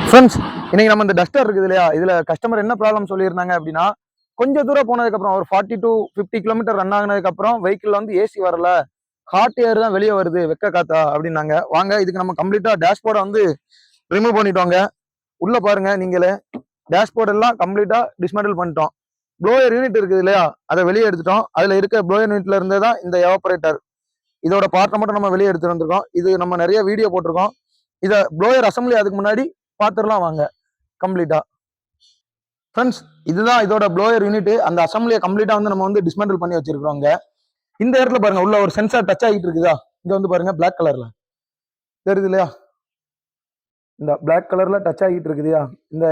Friends, இன்னைக்கு நம்ம இந்த டஸ்டர் இருக்குது இல்லையா, இதுல கஸ்டமர் என்ன ப்ராப்ளம் சொல்லியிருந்தாங்க அப்படின்னா, கொஞ்சம் தூரம் போனதுக்கு அப்புறம் ஒரு 40 to 50 கிலோமீட்டர் ரன் ஆகுனதுக்கு அப்புறம் வெஹிக்கிள் வந்து ஏசி வரல, ஹாட் ஏர் தான் வெளியே வருது, வெக்க காத்தா அப்படின்னாங்க. வாங்க இதுக்கு நம்ம கம்ப்ளீட்டா டேஷ்போர்டை வந்து ரிமூவ் பண்ணிட்டோங்க. உள்ள பாருங்க நீங்களே, டேஷ்போர்ட் எல்லாம் கம்ப்ளீட்டா டிஸ்மேண்டில் பண்ணிட்டோம். ப்ளோயர் யூனிட் இருக்குது இல்லையா, அதை வெளியே எடுத்துட்டோம். அதுல இருக்க ப்ளோயர் யூனிட்ல இருந்தே தான் இந்த எவாபரேட்டர், இதோட பார்ட்டை மட்டும் நம்ம வெளியே எடுத்து வந்திருக்கோம். இது நம்ம நிறைய வீடியோ போட்டிருக்கோம். இதை ப்ளோயர் அசம்பிளி அதுக்கு முன்னாடி பார்த்துடலாம் வாங்க கம்ப்ளீட்டா. ஃப்ரெண்ட்ஸ், இதுதான் இதோட ப்ளோயர் யூனிட். அந்த அசம்பிளியை கம்ப்ளீட்டா வந்து நம்ம வந்து டிஸ்மேண்டில் பண்ணி வச்சிருக்கோங்க. இந்த இடத்துல பாருங்க, உள்ள ஒரு சென்சார் டச் ஆகிட்டு இருக்குதா, இங்க வந்து பாருங்க பிளாக் கலர்ல தெரியுது இல்லையா, இந்த பிளாக் கலர்ல டச் ஆகிட்டு இருக்குதுயா இந்த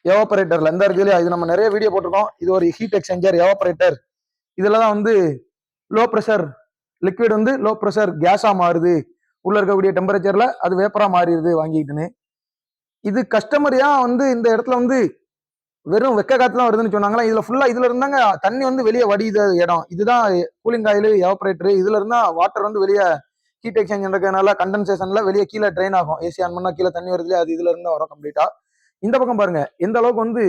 எவாபரேட்டர்ல இந்த இருக்கு இல்லையா. இது நம்ம நிறைய வீடியோ போட்டிருக்கோம். இது ஒரு ஹீட் எக்ஸ்சேஞ்சர் எவாபரேட்டர். இதுல தான் வந்து லோ ப்ரெஷர் லிக்விட் வந்து லோ ப்ரெஷர் கேஸா மாறுது, உள்ள இருக்கக்கூடிய டெம்பரேச்சர்ல அது வேப்பரா மாறிடுது வாங்கிட்டுன்னு. இது கஸ்டமர் ஏன் வந்து இந்த இடத்துல வந்து வெறும் வெக்க காத்து தான் வருதுன்னு சொன்னாங்களா, இதுல ஃபுல்லா இதுல இருந்தாங்க தண்ணி வந்து வெளியே வடியுது இடம். இதுதான் கூலிங் ஆயில் எவாபரேட்டர். இதுல இருந்தா வாட்டர் வந்து வெளியே ஹீட் எக்ஸ்சேஞ்ச் நடக்கிறதுனால கண்டென்சேஷன்ல வெளியே கீழே ட்ரெயின் ஆகும். ஏசி ஆன் பண்ணா கீழே தண்ணி வருது, அது இதுல இருந்து வரும் கம்ப்ளீட்டா. இந்த பக்கம் பாருங்க எந்த அளவுக்கு வந்து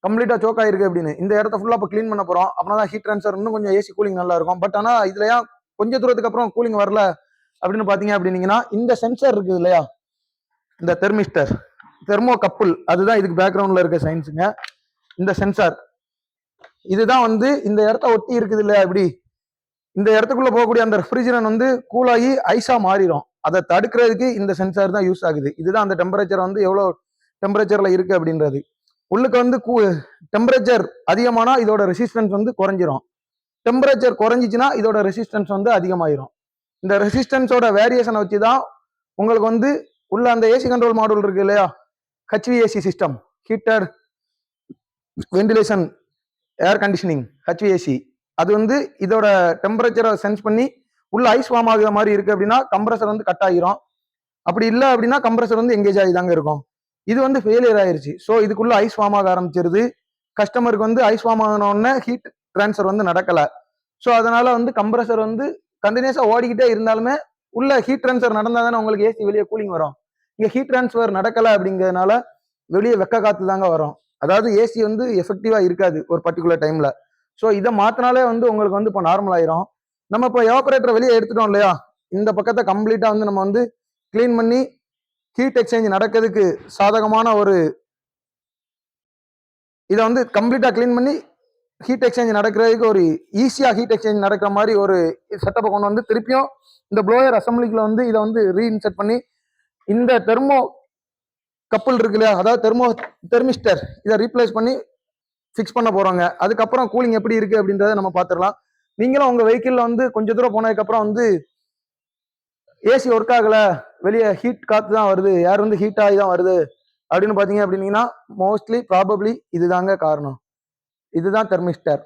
கம்ப்ளீட்டா சோக் ஆயிருக்கு அப்படின்னு. இந்த இடத்த ஃபுல்லா இப்போ கிளீன் பண்ண போறோம். அப்படின்னா ஹீட் ட்ரான்ஸ்ஃபர் இன்னும் கொஞ்சம் ஏசி கூலிங் நல்லா இருக்கும். பட் ஆனா இதுல ஏன் கொஞ்சம் தூரத்துக்கு அப்புறம் கூலிங் வரல அப்படின்னு பாத்தீங்க அப்படின்னீங்கன்னா, இந்த சென்சர் இருக்குது இல்லையா, இந்த தெர்மிஸ்டர் தெர்மோ கப்புள், அதுதான் இதுக்கு பேக்ரவுண்ட்ல இருக்க சயின்ஸுங்க. இந்த சென்சார் இதுதான் வந்து இந்த இடத்த ஒட்டி இருக்குது இல்லையா, இப்படி இந்த இடத்துக்குள்ள போகக்கூடிய அந்த ரெஃப்ரிஜரன் வந்து கூலாகி ஐஸா மாறிடும். அதை தடுக்கிறதுக்கு இந்த சென்சார் தான் யூஸ் ஆகுது. இதுதான் அந்த டெம்பரேச்சர் வந்து எவ்வளவு டெம்பரேச்சர்ல இருக்கு அப்படின்றது. உள்ளுக்கு வந்து டெம்பரேச்சர் அதிகமானா இதோட ரெசிஸ்டன்ஸ் வந்து குறைஞ்சிரும். டெம்பரேச்சர் குறைஞ்சிச்சுன்னா இதோட ரெசிஸ்டன்ஸ் வந்து அதிகமாயிரும். இந்த ரெசிஸ்டன்ஸோட வேரியேஷனை வச்சு தான் உங்களுக்கு வந்து உள்ள அந்த ஏசி கண்ட்ரோல் மாடல் இருக்கு இல்லையா, HVAC system, heater ventilation air conditioning HVAC, அது வந்து இதோட டெம்பரேச்சரை சென்ஸ் பண்ணி உள்ள ஐஸ் ஃபார்ம் ஆகுற மாதிரி இருக்கு அப்படின்னா கம்ப்ரஸர் வந்து கட் ஆகிரும். அப்படி இல்லை அப்படின்னா கம்ப்ரஸர் வந்து எங்கேஜ் ஆகி தாங்க இருக்கும். இது வந்து ஃபெயிலியர் ஆயிருச்சு. ஸோ இதுக்குள்ள ஐஸ் ஃபார்ம் ஆக ஆரம்பிச்சிருது. கஸ்டமருக்கு வந்து ஐஸ் ஃபார்ம் ஆகினோடனே ஹீட் டிரான்ஸ்ஃபர் வந்து நடக்கல. ஸோ அதனால வந்து கம்ப்ரஸர் வந்து கண்டினியூஸா ஓடிக்கிட்டே இருந்தாலுமே உள்ள ஹீட் டிரான்ஸ்ஃபர் நடந்தா தானே உங்களுக்கு ஏசி வெளியே கூலிங் வரும். இங்க ஹீட் டிரான்ஸ்ஃபர் நடக்கல அப்படிங்கிறதுனால வெளியே வெக்க காத்து தாங்க வரும். அதாவது ஏசி வந்து எஃபெக்டிவா இருக்காது ஒரு பர்டிகுலர் டைம்ல. ஸோ இதை மாத்தினாலே வந்து உங்களுக்கு வந்து இப்போ நார்மல் ஆயிரும். நம்ம இப்போ எவாபரேட்டரை வெளியே எடுத்துட்டோம் இல்லையா, இந்த பக்கத்தை கம்ப்ளீட்டா வந்து நம்ம வந்து கிளீன் பண்ணி ஹீட் எக்ஸ்சேஞ்ச் நடக்கிறதுக்கு சாதகமான ஒரு இதை வந்து கம்ப்ளீட்டா கிளீன் பண்ணி ஹீட் எக்ஸ்சேஞ்ச் நடக்கிறதுக்கு ஒரு ஈஸியா ஹீட் எக்ஸ்சேஞ்ச் நடக்கிற மாதிரி ஒரு செட்டப்பை கொண்டு வந்து திருப்பியும் இந்த ப்ளோயர் அசம்பிளிக்குள்ள வந்து இதை வந்து ரீஇன்செர்ட் பண்ணி இந்த தெர்மோ கப்பல் இருக்கு இல்லையா, அதாவது தெர்மிஸ்டர், இதை ரீப்ளேஸ் பண்ணி ஃபிக்ஸ் பண்ண போறாங்க. அதுக்கப்புறம் கூலிங் எப்படி இருக்கு அப்படின்றத நம்ம பார்த்துடலாம். நீங்களும் உங்க வெஹிக்கிள்ல வந்து கொஞ்சம் தூரம் போனதுக்கு அப்புறம் வந்து ஏசி ஒர்க் ஆகல, வெளியே ஹீட் காத்து தான் வருது, ஏர் வந்து ஹீட் ஆகி தான் வருது அப்படின்னு பாத்தீங்க அப்படின்னீங்கன்னா மோஸ்ட்லி ப்ராபப்ளி இதுதாங்க காரணம். இதுதான் தெர்மிஸ்டர்.